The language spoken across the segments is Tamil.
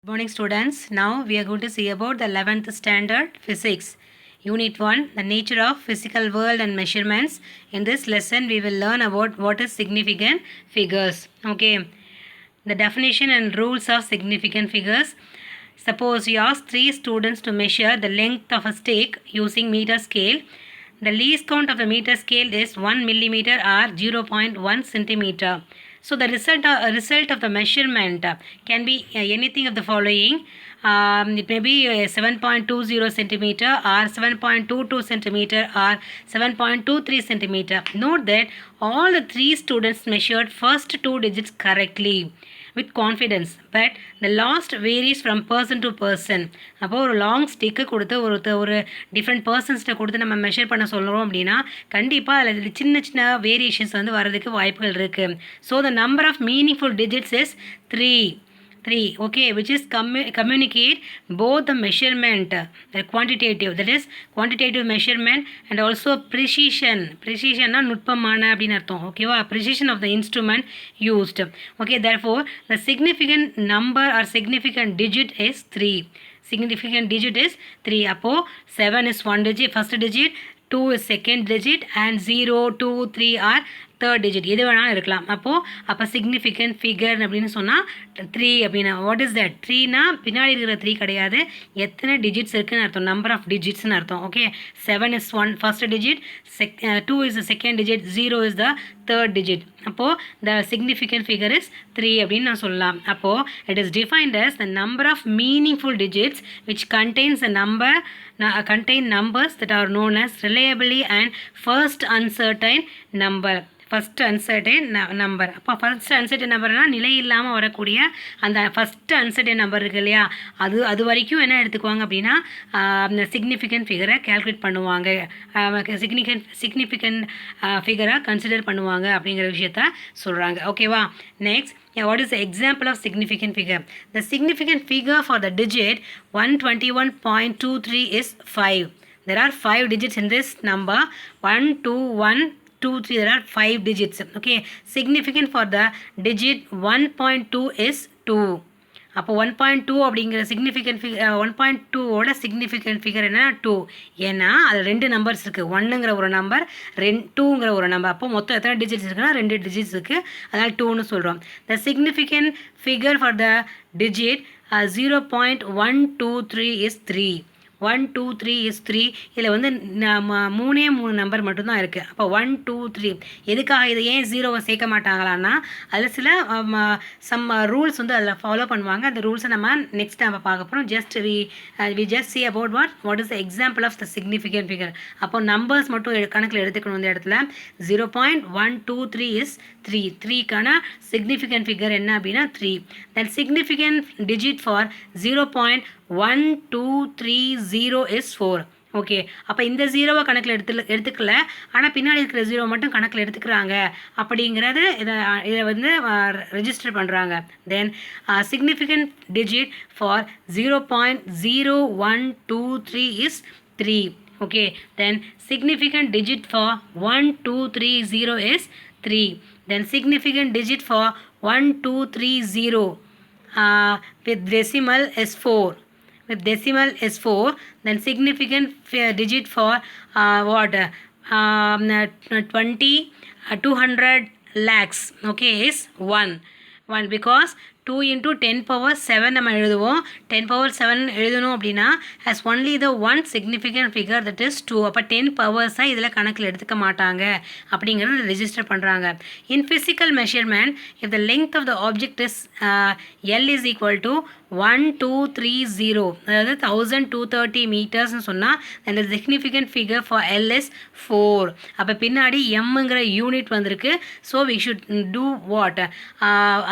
Good morning students. Now we are going to see about the 11th standard physics. Unit 1, the nature of physical world and measurements. In this lesson we will learn about what is significant figures. Okay. The definition and rules of significant figures. Suppose you ask 3 students to measure the length of a stick using meter scale. The least count of the meter scale is 1 millimeter or 0.1 centimeter. So the result of the measurement can be anything of the following. It may be 7.20 centimeter or 7.22 centimeter or 7.23 centimeter. Note that all the 3 students measured first 2 digits correctly with confidence, but the last varies from person to person. அப்போ ஒரு லாங் ஸ்டிக்கு கொடுத்து ஒரு டிஃப்ரெண்ட் பர்சன்ஸ்கிட்ட கொடுத்து நம்ம மெஷர் பண்ண சொல்கிறோம் அப்படின்னா கண்டிப்பாக அதில் சின்ன சின்ன வேரியேஷன்ஸ் வந்து வரதுக்கு வாய்ப்புகள் இருக்குது. So the number of meaningful digits is 3, okay, which is communicate both the measurement, the quantitative, that is quantitative measurement, and also precision na nutpamana அப்படினு அர்த்தம். ஓகேவா, precision of the instrument used. Okay, therefore the significant number or significant digit is 3. Significant digit is 3. அப்போ 7 is one digit, first digit, 2 is second digit, and 0, 2, 3 are third digit. எது வேணாலும் இருக்கலாம். அப்போ significant figure அப்படின்னு சொன்னால் 3 அப்படின்னா வாட் இஸ் தட்? 3னா பின்னாடி இருக்கிற 3 கிடையாது, எத்தனை டிஜிட்ஸ் இருக்குன்னு அர்த்தம், நம்பர் ஆஃப் டிஜிட்ஸ்னு அர்த்தம். Okay, 7 is one first digit, 2 is the second digit, 0 is the third digit. அப்போது the significant figure is 3 அப்படின்னு நான் சொல்லலாம். அப்போது it is defined as the number of meaningful digits which contains a number contain numbers that are known as reliably and first uncertain number. First uncertain number. அப்போ ஃபஸ்ட் அன்சர்டைன் நம்பர்னால் நிலை இல்லாமல் வரக்கூடிய அந்த ஃபஸ்ட்டு அன்சர்டைன் நம்பர் இருக்கு இல்லையா, அது வரைக்கும் என்ன எடுத்துக்குவாங்க அப்படின்னா அந்த சிக்னிஃபிகண்ட் ஃபிகரை கேல்குலேட் பண்ணுவாங்க, சிக்னிஃபிகண்ட் ஃபிகரை கன்சிடர் பண்ணுவாங்க அப்படிங்கிற விஷயத்த சொல்கிறாங்க. ஓகேவா, next, what is the example of significant figure? The significant figure for the digit 121.23 is 5. There are 5 digits in this number. 1, 2, 1, 2, 3, there are 5 digits. Okay, significant for the digit 1.2 is 2. அப்போ 1.2 அப்படிங்கிற சிக்னிஃபிகண்ட் ஃபிகர் 1.2ஓட சிக்னிஃபிகண்ட் ஃபிகர் என்ன 2. ஏன்னா அது 2 நம்பர்ஸ் இருக்குது, 1ங்கிற ஒரு நம்பர், 2ங்கிற ஒரு நம்பர். அப்போ மொத்தம் எத்தனை டிஜிட்ஸ் இருக்குன்னா 2 டிஜிட்ஸ் இருக்குது, அதனால் 2ன்னு சொல்கிறோம். த significant figure for the digit 0.123 is 3. 1, 2, 3 is 3. இதில் வந்து 3 நம்பர் மட்டும்தான் இருக்குது. அப்போ 1, 2, 3 எதுக்காக இது ஏன் 0வை சேர்க்க மாட்டாங்களான்னா அதில் சில சம் ரூல்ஸ் வந்து அதில் ஃபாலோ பண்ணுவாங்க. அந்த ரூல்ஸை நம்ம நெக்ஸ்ட் நம்ம பார்க்க போகிறோம். We just see about what is the example of the significant figure. அப்போ நம்பர்ஸ் மட்டும் கணக்கில் எடுத்துக்கணும். இந்த இடத்துல 0.123 is 3. 3க்கான சிக்னிஃபிகண்ட் ஃபிகர் என்ன அப்படின்னா 3. then significant digit for 0.1230 is 4. Okay, அப்போ இந்த 0வை கணக்கில் எடுத்துக்கல, ஆனால் பின்னாடி இருக்கிற 0 மட்டும் கணக்கில் எடுத்துக்கிறாங்க அப்படிங்கிறது இதை வந்து ரெஜிஸ்டர் பண்ணுறாங்க. Then significant digit for 0.0123 is 3. Okay, then significant digit for 1230 is 3. Then significant digit for 1230 with decimal is 4. With decimal is 4. Then significant digit for 200 lakhs, okay, is 1 because 2 into 10 power 7 நம்ம எழுதுவோம். 10 power 7 எழுதணும் அப்படின்னா has only the one significant figure, that is 2. அப்போ 10 பவர்ஸாக இதில் கணக்கில் எடுத்துக்க மாட்டாங்க அப்படிங்கிறது ரெஜிஸ்டர் பண்ணுறாங்க. இன் physical measurement, if the length of the object is L is equal to 1230, அதாவது 1230 மீட்டர்ஸ்னு சொன்னால் அந்த significant figure for L is 4. அப்போ பின்னாடி எம்ங்கிற யூனிட் வந்திருக்கு. So we should do what,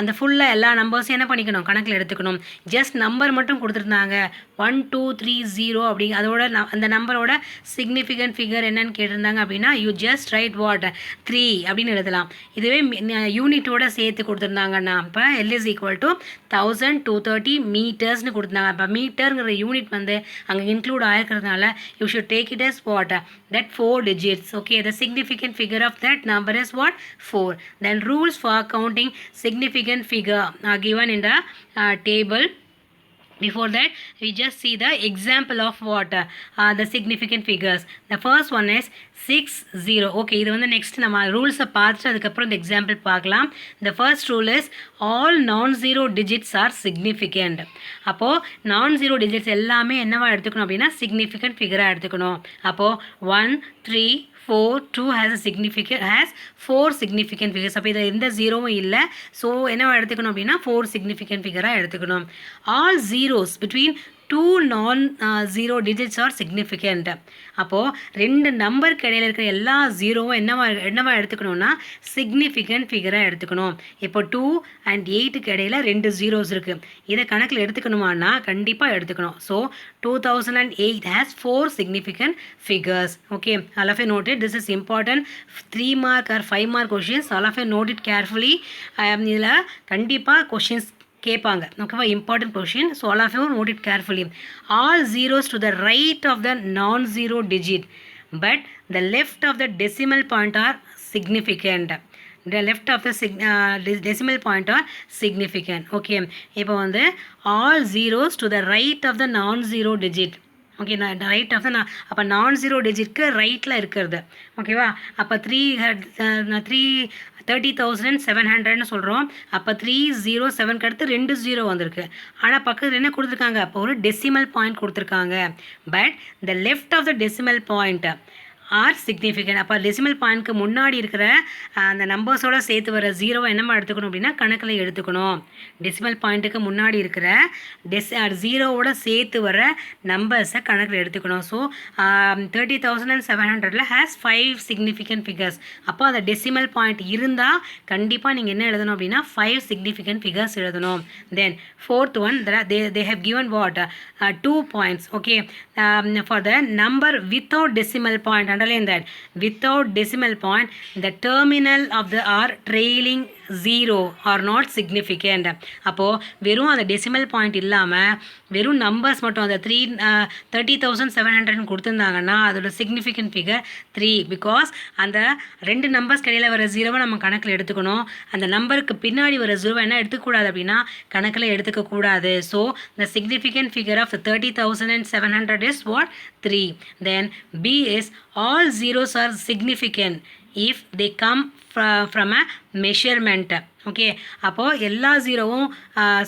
அந்த ஃபுல்லாக எல்லா நம்பர்ஸும் என்ன பண்ணிக்கணும், கணக்கில் எடுத்துக்கணும். ஜஸ்ட் நம்பர் மட்டும் கொடுத்துருந்தாங்க 1230 அப்படி, அதோட அந்த நம்பரோட சிக்னிஃபிகண்ட் ஃபிகர் என்னன்னு கேட்டிருந்தாங்க அப்படின்னா யூ ஜஸ்ட் ரைட் வாட் 3 அப்படின்னு எழுதலாம். இதுவே யூனிட்டோட சேர்த்து கொடுத்துருந்தாங்கன்னா அப்போ L is equal to 1230 மீட்டர்ஸ்னு கொடுத்தாங்க. இப்போ மீட்டருங்கிற யூனிட் வந்து அங்கே இன்க்ளூட் ஆகிருக்கிறதுனால you should take it as what, that 4 digits. Okay, the significant figure of that number is what, 4. Then rules for counting significant figure are given in the table. Before that, we just see the example of what the significant figures. The first one is 60. Okay, இது வந்து next நம்ம ரூல்ஸை பார்த்துட்டு அதுக்கப்புறம் இந்த எக்ஸாம்பிள் பார்க்கலாம். The first rule is all non-zero digits are significant. அப்போது non-zero digits எல்லாமே என்னவா எடுத்துக்கணும் அப்படின்னா significant figure-ஆக எடுத்துக்கணும். அப்போது 1, 3, 4, 2 has 4 significant figures. அப்போ இதில் எந்த ஜீரோவும் இல்லை. ஸோ என்னவா எடுத்துக்கணும் அப்படின்னா 4 significant figure-ஆக எடுத்துக்கணும். All zeros between 2 non-zero digits are significant. அப்போது ரெண்டு நம்பருக்கு இடையில இருக்கிற எல்லா ஜீரோவும் என்னவா எடுத்துக்கணும்னா சிக்னிஃபிகண்ட் ஃபிகராக எடுத்துக்கணும். இப்போ 2 and 8க்கு இடையில 2 ஜீரோஸ் இருக்குது. இதை கணக்கில் எடுத்துக்கணுமானா கண்டிப்பாக எடுத்துக்கணும். So 2008 has 4 significant figures. Okay, all of you note it. This is important 3 mark or 5 mark questions. All of you note it carefully. இதில் கண்டிப்பாக questions கேட்பாங்க. ஓகேவா, important question. So all of you note it carefully. All zeros to the right of the non zero digit but the left of the decimal point are significant. The left of the decimal point are significant. Okay, இப்போ வந்து all zeros to the right of the non-zero digit. Okay, right of the அப்போ நான் ஜீரோ டிஜிட்க்கு ரைட்டில் இருக்கிறது. ஓகேவா, அப்போ 30,700ன்னு சொல்கிறோம். அப்போ 307க்கு அடுத்து 2 ஜீரோ வந்திருக்கு. ஆனால் பக்கத்தில் என்ன கொடுத்துருக்காங்க, அப்போ ஒரு டெசிமல் பாயிண்ட் கொடுத்துருக்காங்க. But the left of the decimal point are significant. அப்போ டெசிமல் பாயிண்ட்க்கு முன்னாடி இருக்கிற அந்த நம்பர்ஸோடு சேர்த்து வர ஜீரோவை என்னமா எடுத்துக்கணும் அப்படின்னா கணக்கில் எடுத்துக்கணும். டெசிமல் பாயிண்ட்டுக்கு முன்னாடி இருக்கிற ஜீரோவோட சேர்த்து வர நம்பர்ஸை கணக்கில் எடுத்துக்கணும். ஸோ 30,700ல் ஹேஸ் 5 significant figures. அப்போ அந்த டெசிமல் பாயிண்ட் இருந்தால் கண்டிப்பாக நீங்கள் என்ன எழுதணும் அப்படின்னா 5 significant figures எழுதணும். தென் fourth one, they have given what 2 points. Okay, for the number without decimal point, underline that, without decimal point the terminal of the or trailing zero are not significant. அப்போது வெறும் அந்த டெசிமல் பாயிண்ட் இல்லாமல் வெறும் நம்பர்ஸ் மட்டும் அந்த 30,700 கொடுத்துருந்தாங்கன்னா அதோட சிக்னிஃபிகண்ட் ஃபிகர் 3. பிகாஸ் அந்த ரெண்டு நம்பர்ஸ் கடையில் வர ஜீரோவை நம்ம கணக்கில் எடுத்துக்கணும். அந்த நம்பருக்கு பின்னாடி வர ஜீரோவை என்ன எடுத்துக்கூடாது அப்படின்னா கணக்கில் எடுத்துக்கக்கூடாது. So the significant figure of 30,700 is what? 3. Then B is all zeros are significant if they come from a measurement. Okay, அப்போது எல்லா ஜீரோவும்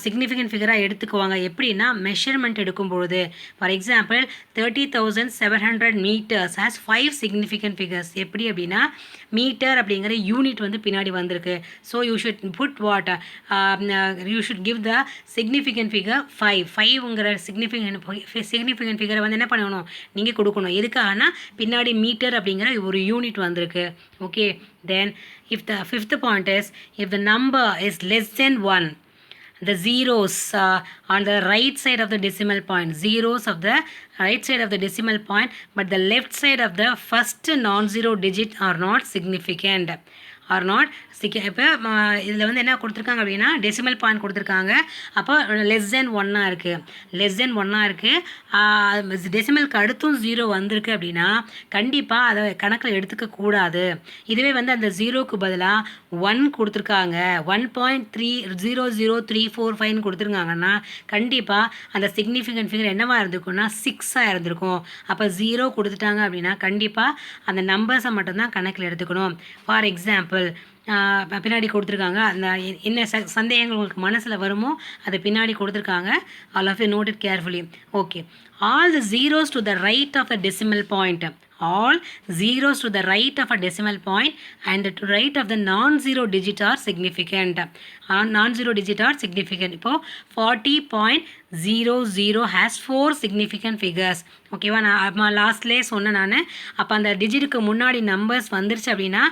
சிக்னிஃபிகண்ட் ஃபிகராக எடுத்துக்குவாங்க. எப்படின்னா மெஷர்மெண்ட் எடுக்கும்பொழுது. For example 30,700 meters has 5 significant figures. எப்படி அப்படின்னா மீட்டர் அப்படிங்கிற யூனிட் வந்து பின்னாடி வந்திருக்கு. So you should put what you should give the significant figure 5. 5ங்கிற சிக்னிஃபிகண்ட் ஃபிகரை வந்து என்ன பண்ணணும், நீங்கள் கொடுக்கணும். எதுக்காகனா பின்னாடி மீட்டர் அப்படிங்கிற ஒரு யூனிட் வந்திருக்கு. Okay, then if the fifth point is if the number is less than 1, the zeros on the right side of the decimal point, zeros of the right side of the decimal point, but the left side of the first non-zero digit are not significant. Are not இப்போ இதில் வந்து என்ன கொடுத்துருக்காங்க அப்படின்னா டெசிமல் பாயிண்ட் கொடுத்துருக்காங்க. அப்போ லெஸ் தென் 1 இருக்குது. லெஸ் தென் 1 இருக்குது. டெசிமலுக்கு அடுத்தும் ஜீரோ வந்திருக்கு அப்படின்னா கண்டிப்பாக அதை கணக்கில் எடுத்துக்கக்கூடாது. இதுவே வந்து அந்த ஜீரோக்கு பதிலாக 1 கொடுத்துருக்காங்க, 1.300345 கொடுத்துருக்காங்கன்னா கண்டிப்பாக அந்த சிக்னிஃபிகண்ட் ஃபிகர் என்னவாக இருந்திருக்கும்னா 6 இருந்திருக்கும். அப்போ 0 கொடுத்துட்டாங்க அப்படின்னா கண்டிப்பாக அந்த நம்பர்ஸை மட்டும்தான் கணக்கில் எடுத்துக்கணும். ஃபார் எக்ஸாம்பிள் பின்னாடி கொடுத்துருக்காங்க. அந்த என்ன சந்தேகங்கள் உங்களுக்கு மனசில் வருமோ அதை பின்னாடி கொடுத்துருக்காங்க. All of you note it carefully. Okay, all the zeros to the right of the decimal point, all zeros to the right of a decimal point and to right of the non-zero digit are significant. Non-zero digit are significant. இப்போ 40.00 has 4 significant figures. ஓகேவா, நான் லாஸ்ட்லேயே சொன்னேன் நான். அப்போ அந்த டிஜிட்டுக்கு முன்னாடி நம்பர்ஸ் வந்துருச்சு அப்படின்னா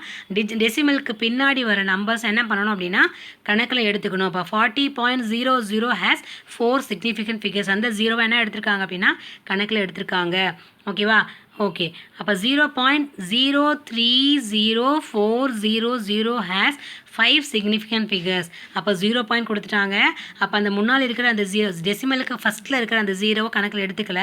டெசிமலுக்கு பின்னாடி வர நம்பர்ஸ் என்ன பண்ணணும் அப்படின்னா கணக்கில் எடுத்துக்கணும். அப்போ 40.00 has 4 significant figures. அந்த ஜீரோவை என்ன எடுத்திருக்காங்க அப்படின்னா கணக்கில் எடுத்திருக்காங்க. ஓகேவா, ஓகே. அப்போ 0.030400 has 5 significant figures. அப்போ 0 பாயிண்ட் கொடுத்துட்டாங்க. அப்போ அந்த முன்னால் இருக்கிற அந்த டெசிமலுக்கு ஃபஸ்ட்டில் இருக்கிற அந்த 0 கணக்கில் எடுத்துக்கல.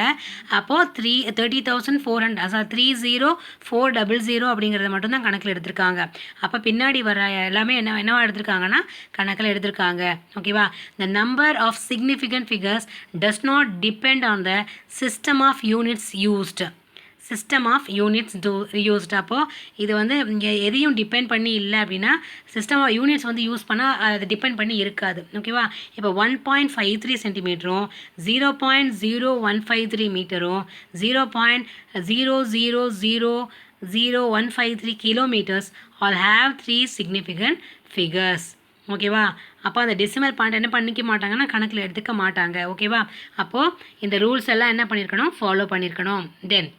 அப்போது 30,400 அதாவது 30400 அப்படிங்கிறத மட்டும்தான் கணக்கில் எடுத்திருக்காங்க. அப்போ பின்னாடி வர எல்லாமே என்னவா எடுத்திருக்காங்கன்னா கணக்கில் எடுத்திருக்காங்க. ஓகேவா? The number of significant figures does not depend on the system of units used. System of units used. அப்போது இது வந்து இங்கே எதையும் டிபெண்ட் பண்ணி இல்லை அப்படின்னா சிஸ்டம் ஆஃப் யூனிட்ஸ் வந்து யூஸ் பண்ணால் அது டிபெண்ட் பண்ணி இருக்காது. ஓகேவா? இப்போ 1.53 சென்டிமீட்டரும் 0.0153 மீட்டரும் 0.00000153 kilometres all have 3 significant figures. ஓகேவா? அப்போ அந்த டெசிமல் பாயிண்ட் என்ன பண்ணிக்க மாட்டாங்கன்னா கணக்கில் எடுத்துக்க மாட்டாங்க. ஓகேவா? அப்போது இந்த ரூல்ஸ் எல்லாம் என்ன பண்ணியிருக்கணும், ஃபாலோ பண்ணியிருக்கணும். தென்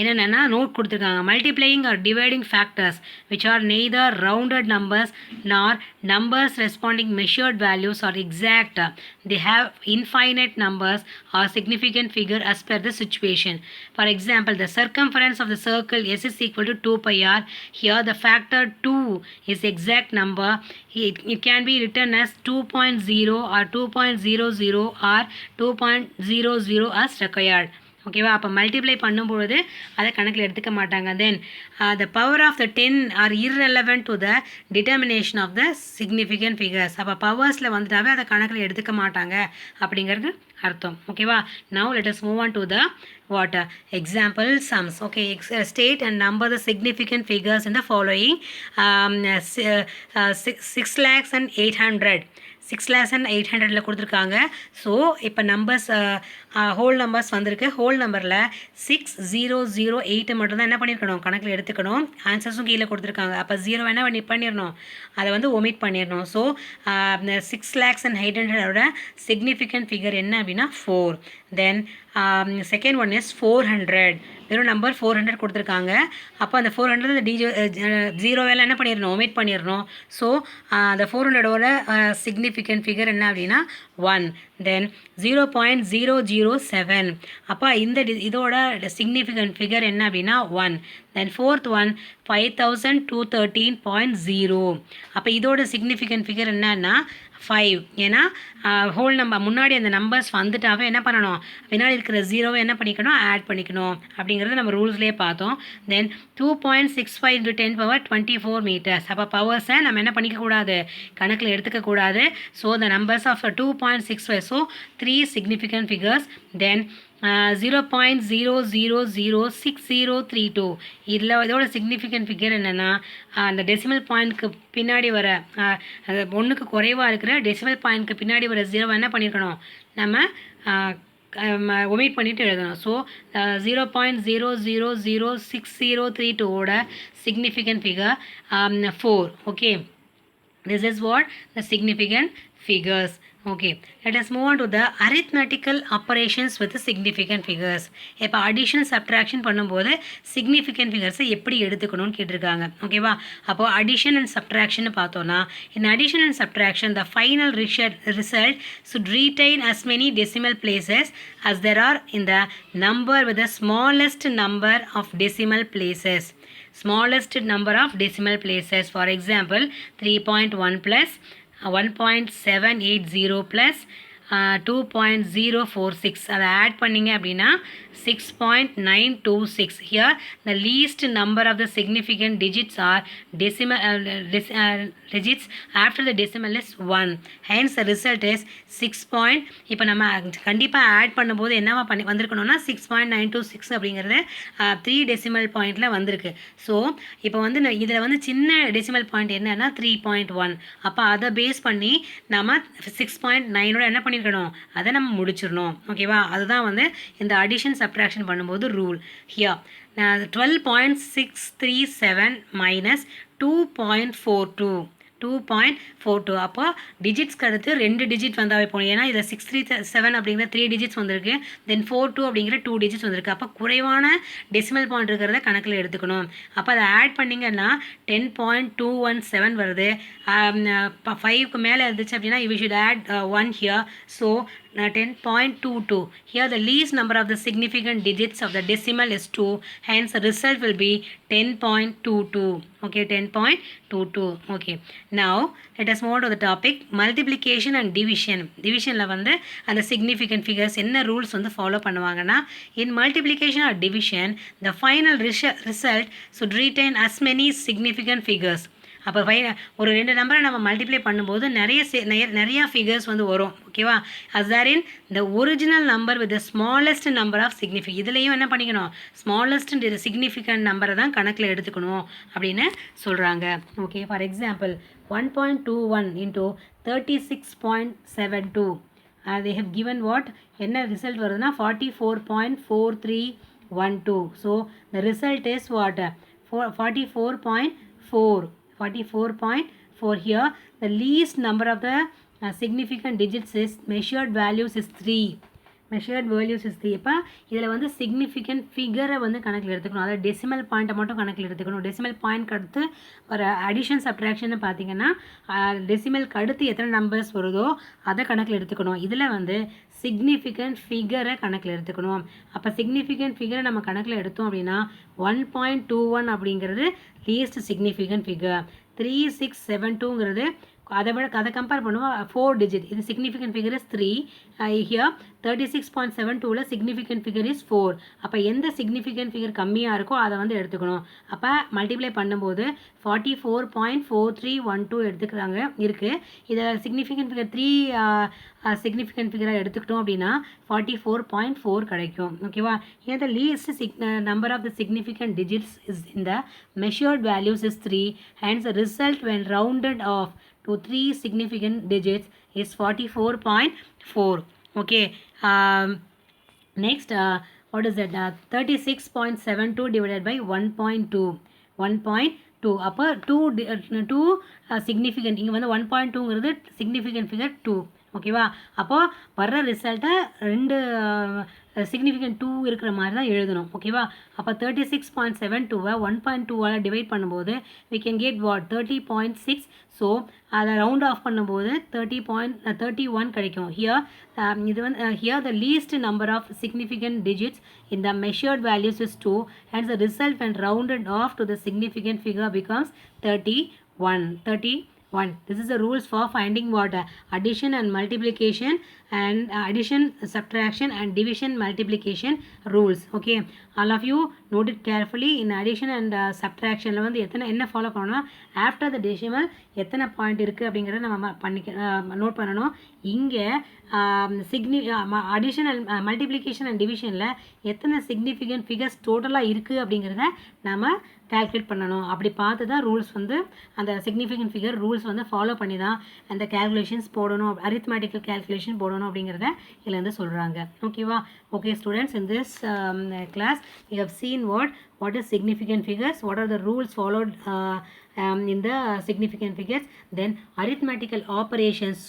என்னென்னா நோட் கொடுத்துருக்காங்க. Multiplying or dividing factors which are neither rounded numbers nor numbers responding measured values are exact. They have infinite numbers or significant figure as per the situation. For example, the circumference of the circle S is equal to 2 pi r. Here the factor 2 is exact number. It can be written as 2.0 or 2.00 or 2.00 as required. ஓகேவா? அப்போ மல்டிப்ளை பண்ணும்பொழுது அதை கணக்கில் எடுத்துக்க மாட்டாங்க. Then the power of the 10 are irrelevant to the determination of the significant figures. அப்போ பவர்ஸில் வந்துட்டாவே அதை கணக்கில் எடுத்துக்க மாட்டாங்க அப்படிங்கிறது அர்த்தம். ஓகேவா? Now let us move on to the what example sums. Okay, state and number the significant figures in the following. 6,08,000 6,08,000 கொடுத்துருக்காங்க. ஸோ இப்போ நம்பர்ஸ் ஹோல் நம்பர்ஸ் வந்திருக்கு. ஹோல் நம்பரில் 6008 மட்டும்தான் என்ன பண்ணியிருக்கணும், கணக்கில் எடுத்துக்கணும். ஆன்சர்ஸும் கீழே கொடுத்துருக்காங்க. அப்போ 0 என்ன பண்ணிடணும், அதை வந்து ஒமிட் பண்ணிடணும். ஸோ 6,08,000 சிக்னிஃபிகண்ட் ஃபிகர் என்ன அப்படின்னா 4. Then second one is 400. வெறும் நம்பர் 400 கொடுத்துருக்காங்க. அப்போ அந்த 400 ஜீரோ வேலை என்ன பண்ணிடணும், ஒமிட் பண்ணிடணும். ஸோ அந்த 400ஓட சிக்னிஃபிகண்ட் ஃபிகர் என்ன அப்படின்னா 1. தென் 0.007. அப்போ இந்த இதோட சிக்னிஃபிகண்ட் ஃபிகர் என்ன அப்படின்னா 1. தென் ஃபோர்த் ஒன் 5213.0. அப்போ இதோட சிக்னிஃபிகண்ட் ஃபிகர் என்னன்னா 5. ஏன்னா ஹோல் நம்பர் முன்னாடி அந்த நம்பர்ஸ் வந்துட்டாவே என்ன பண்ணணும், பின்னாடி இருக்கிற ஜீரோவை என்ன பண்ணிக்கணும், ஆட் பண்ணிக்கணும் அப்படிங்கிறது நம்ம ரூல்ஸ்லேயே பார்த்தோம். Then 2.65 × 10^24 metres. அப்போ பவர்ஸை நம்ம என்ன பண்ணிக்கக்கூடாது, கணக்கில் எடுத்துக்கக்கூடாது. So the numbers of 2.65. So 3 significant figures. Then 0.006032. இதோட சிக்னிஃபிகண்ட் ஃபிகர் என்னென்னா அந்த டெசிமல் பாயிண்ட்க்கு பின்னாடி வர ஒன்றுக்கு குறைவாக இருக்கிற டெசிமல் பாயிண்ட்க்கு பின்னாடி வர ஜீரோவை என்ன பண்ணியிருக்கணும், நம்ம ஒமிட் பண்ணிவிட்டு எழுதணும். ஸோ 0.006032ஓட significant figure 4. Okay, this is what the significant figures. Okay, let us move on to the arithmetical operations with the significant figures. இப்போ addition subtraction பண்ணும்போது significant figures எப்படி எடுத்துக்கணும்னு கேட்டிருக்காங்க. ஓகேவா? அப்போது addition and subtraction பார்த்தோன்னா, in addition and subtraction the final result should retain as many decimal places as there are in the number with the smallest number of decimal places. Smallest number of decimal places. For example, 3.1 plus 1.780 plus 2.046. அதை ஆட் பண்ணிங்க அப்படின்னா 6.926. Here the least number of the significant digits are decimal digits after the decimal is 1. Hence the result is 6. இப்போ நம்ம கண்டிப்பாக ஆட் பண்ணும்போது என்னவா வந்திருக்கணும்னா 6.926 அப்படிங்கிறது 3 டெசிமல் பாயிண்டில் வந்திருக்கு. ஸோ இப்போ வந்து இதில் வந்து சின்ன டெசிமல் பாயிண்ட் என்னன்னா 3.1. அப்போ அதை பேஸ் பண்ணி நம்ம 6.9ஓட என்ன பண்ணியிருக்கணும், அதை நம்ம முடிச்சிடணும். ஓகேவா? அதுதான் வந்து இந்த அடிஷன் சப்ட்ராக்ஷன் பண்ணும்போது ரூல். Here 12.637 minus 2.42. 2.42. அப்போ டிஜிட்ஸ்க்கு அடுத்து 2 டிஜிட் வந்தாவே போகணும். ஏன்னா இதில் 637 அப்படிங்கிற 3 டிஜிட்ஸ் வந்திருக்கு. தென் 42 அப்படிங்கிற 2 டிஜிட்ஸ் வந்திருக்கு. அப்போ குறைவான டெசிமல் பாயிண்ட் இருக்கிறத கணக்கில் எடுத்துக்கணும். அப்போ அதை ஆட் பண்ணிங்கன்னா 10.217 வருது. 5க்கு மேலே இருந்துச்சு அப்படின்னா we should add 1 here. So 10.22. Here the least number of the significant digits of the decimal is 2. Hence the result will be 10.22. Okay, 10.22. Okay. Now let us move on to the topic multiplication and division. Divisionல வந்து அந்த significant figures என்ன rules வந்து follow பண்ணுவாங்கன்னா, in multiplication or division the final result should retain as many significant figures. அப்போ ஒரு 2 நம்பரை நம்ம மல்டிப்ளை பண்ணும்போது நிறைய ஃபிகர்ஸ் வந்து வரும். ஓகேவா? As there in the original number with the smallest number of significant. இதுலேயும் என்ன பண்ணிக்கணும், ஸ்மாலஸ்ட் சிக்னிஃபிகண்ட் நம்பரை தான் கணக்கில் எடுத்துக்கணும் அப்படின்னு சொல்கிறாங்க. Okay, for example 1.21 into 36.72. they have given what? என்ன ரிசல்ட் வருதுன்னா 44.4312. So the result is what? 44.4. 44.4. Here the least number of the significant digits is measured values is 3. measured values is 3. இப்போ இதில் வந்து significant figure வந்து கணக்கில் எடுத்துக்கணும். அதாவது டெசிமல் பாயிண்ட்டை மட்டும் கணக்கில் எடுத்துக்கணும். டெசிமல் பாயிண்ட் அடுத்து ஒரு அடிஷன் சப்ட்ராக்ஷன் பார்த்தீங்கன்னா டெசிமலுக்கு அடுத்து எத்தனை நம்பர்ஸ் வருதோ அதை கணக்கில் எடுத்துக்கணும். இதில் வந்து சிக்னிஃபிகண்ட் ஃபிகரை கணக்கில் எடுத்துக்கணும். அப்போ சிக்னிஃபிகண்ட் ஃபிகரை நம்ம கணக்கில் எடுத்தோம் அப்படின்னா 1.21 அப்படிங்கிறது லீஸ்ட் சிக்னிஃபிகண்ட் ஃபிகர். 3672ங்கிறது அதை கம்பேர் பண்ணுவோம் 4 டிஜிட். இது சிக்னிஃபிகண்ட் ஃபிகர் இஸ் 3. ஹியர் 36.72ல் சிக்னிஃபிகண்ட் ஃபிகர் இஸ் 4. அப்போ எந்த சிக்னிஃபிகண்ட் ஃபிகர் கம்மியாக இருக்கோ அதை வந்து எடுத்துக்கணும். அப்போ மல்டிப்ளை பண்ணும்போது 44.4312 எடுத்துக்கிறாங்க இருக்குது. இதில் சிக்னிஃபிகண்ட் ஃபிகர் 3 சிக்னிஃபிகண்ட் ஃபிகராக எடுத்துக்கிட்டோம் அப்படின்னா 44.4 கிடைக்கும். ஓகேவா? here the least number of the significant digits is in the measured values is 3. hence the result when rounded off to 3 significant digits is 44.4. okay. Next, what is that? 36.72 divided by 1.2. 1.2. அப்போ 2 significant. இங்கே வந்து 1.2ங்கிறது significant figure 2. ஓகேவா? அப்போது வர்ற ரிசல்ட்டை 2 சிக்னிஃபிகண்ட் 2 இருக்கிற மாதிரி தான் எழுதணும். ஓகேவா? அப்போ 36.72 1.2 டிவைட் பண்ணும்போது we can get what? 30.6. So அதை ரவுண்ட் ஆஃப் பண்ணும்போது 30.31 கிடைக்கும். இது வந்து here the least number of significant digits in the measured values is 2. hence the result when rounded off to the significant figure becomes 31. This is the rules for finding what? Addition and multiplication and addition, subtraction and division multiplication rules. Okay, all of you note it carefully. In addition and subtraction வந்து என்ன ஃபாலோ பண்ணணும்னா ஆஃப்டர் த டெசிமல் எத்தனை பாயிண்ட் இருக்குது அப்படிங்கிறத நம்ம நோட் பண்ணணும். இங்கே அடிஷன் அண்ட் மல்டிப்ளிகேஷன் அண்ட் டிவிஷனில் எத்தனை சிக்னிஃபிகண்ட் ஃபிகர்ஸ் டோட்டலாக இருக்குது அப்படிங்கிறத நம்ம கால்குலேட் பண்ணணும். அப்படி பார்த்து தான் ரூல்ஸ் வந்து அந்த சிக்னிஃபிகண்ட் ஃபிகர் ரூல்ஸ் வந்து ஃபாலோ பண்ணி தான் அந்த கேல்குலேஷன்ஸ் போடணும், அரித்மேட்டிக்கல் கேல்குலேஷன் போடணும் அப்படிங்கிறத இதில் வந்து சொல்கிறாங்க. ஓகேவா? Okay students, in this class you have seen what is significant figures, what are the rules followed in the significant figures, then arithmetical operations,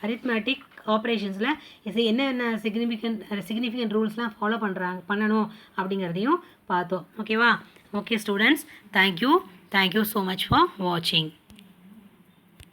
arithmetic ஆப்ரேஷன்ஸில் என்ன சிக்னிஃபிகண்ட் ரூல்ஸ்லாம் ஃபாலோ பண்ணணும் அப்படிங்கிறதையும் பார்த்தோம். ஓகேவா? Okay students, thank you so much for வாட்சிங்.